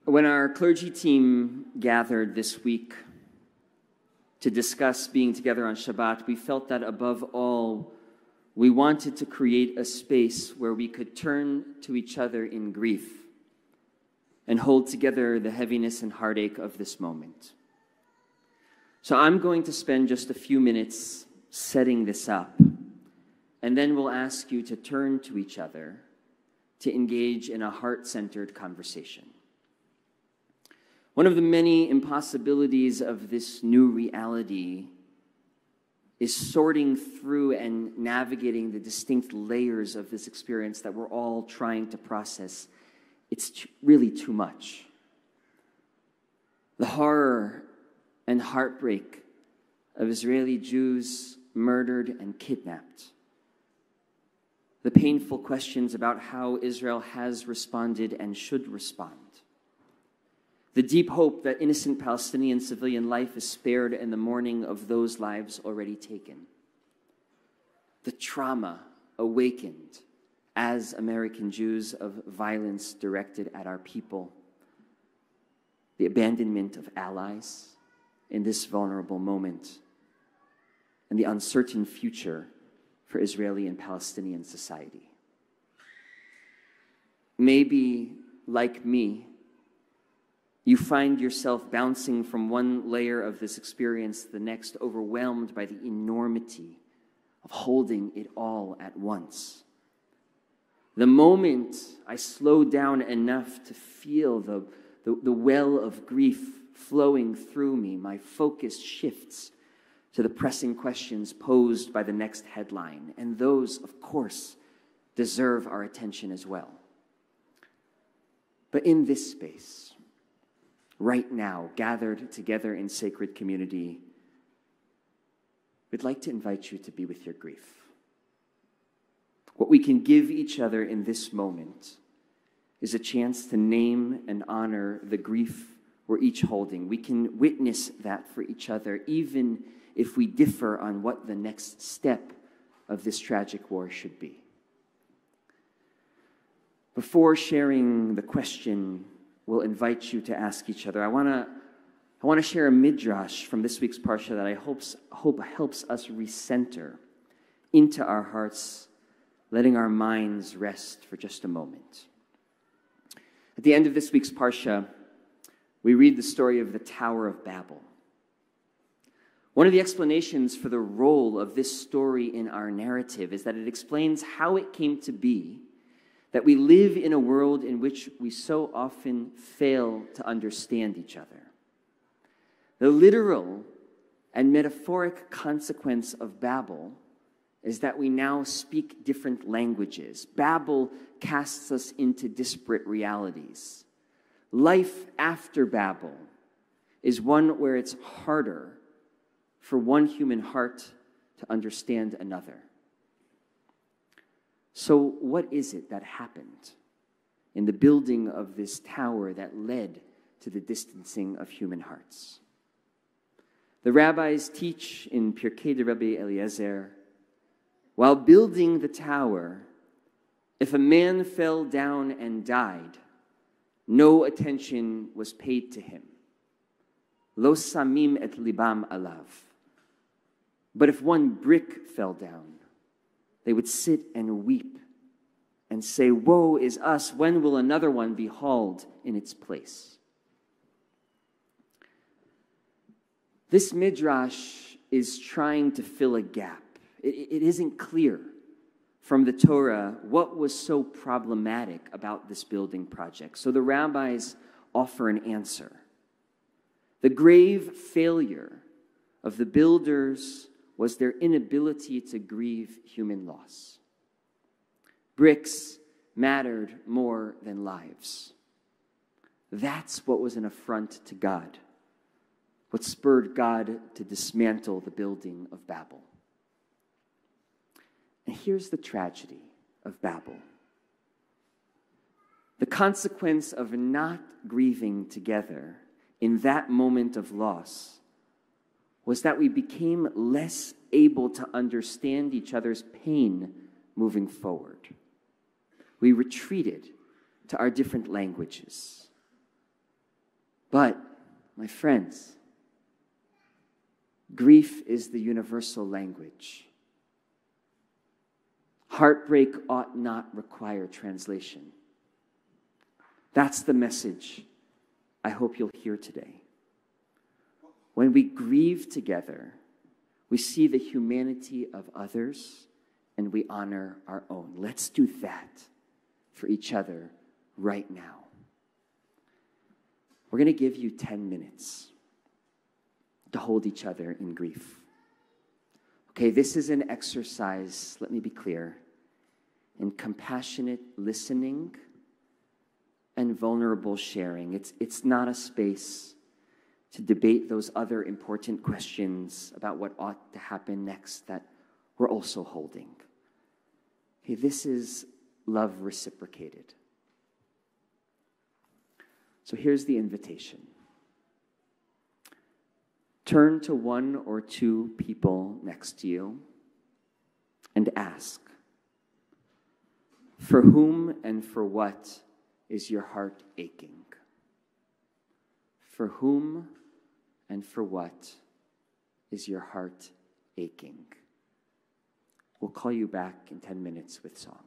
When our clergy team gathered this week to discuss being together on Shabbat, we felt that above all, we wanted to create a space where we could turn to each other in grief and hold together the heaviness and heartache of this moment. So I'm going to spend just a few minutes setting this up, and then we'll ask you to turn to each other to engage in a heart-centered conversation. One of the many impossibilities of this new reality is sorting through and navigating the distinct layers of this experience that we're all trying to process. It's really too much. The horror and heartbreak of Israeli Jews murdered and kidnapped. The painful questions about how Israel has responded and should respond. The deep hope that innocent Palestinian civilian life is spared in the mourning of those lives already taken. The trauma awakened as American Jews of violence directed at our people. The abandonment of allies in this vulnerable moment. And the uncertain future for Israeli and Palestinian society. Maybe, like me, you find yourself bouncing from one layer of this experience to the next, overwhelmed by the enormity of holding it all at once. The moment I slow down enough to feel the well of grief flowing through me, my focus shifts to the pressing questions posed by the next headline, and those, of course, deserve our attention as well. But in this space, right now, gathered together in sacred community, we'd like to invite you to be with your grief. What we can give each other in this moment is a chance to name and honor the grief we're each holding. We can witness that for each other, even if we differ on what the next step of this tragic war should be. Before sharing the question we'll invite you to ask each other, I want to share a midrash from this week's parsha that I hope helps us recenter into our hearts, letting our minds rest for just a moment. At the end of this week's parsha, we read the story of the Tower of Babel. One of the explanations for the role of this story in our narrative is that it explains how it came to be that we live in a world in which we so often fail to understand each other. The literal and metaphoric consequence of Babel is that we now speak different languages. Babel casts us into disparate realities. Life after Babel is one where it's harder for one human heart to understand another. So what is it that happened in the building of this tower that led to the distancing of human hearts? The rabbis teach in Pirkei de Rabbi Eliezer, while building the tower, if a man fell down and died, no attention was paid to him. Lo samim et libam alav. But if one brick fell down, they would sit and weep and say, "Woe is us, when will another one be hauled in its place?" This midrash is trying to fill a gap. It isn't clear from the Torah what was so problematic about this building project. So the rabbis offer an answer. The grave failure of the builders was their inability to grieve human loss. Bricks mattered more than lives. That's what was an affront to God, what spurred God to dismantle the building of Babel. And here's the tragedy of Babel. The consequence of not grieving together in that moment of loss was that we became less able to understand each other's pain moving forward. We retreated to our different languages. But, my friends, grief is the universal language. Heartbreak ought not require translation. That's the message I hope you'll hear today. When we grieve together, we see the humanity of others and we honor our own. Let's do that for each other right now. We're going to give you 10 minutes to hold each other in grief. Okay, this is an exercise, let me be clear, in compassionate listening and vulnerable sharing. It's not a space to debate those other important questions about what ought to happen next that we're also holding. Okay, this is love reciprocated. So here's the invitation. Turn to one or two people next to you and ask, for whom and for what is your heart aching? For whom and for what is your heart aching? We'll call you back in 10 minutes with song.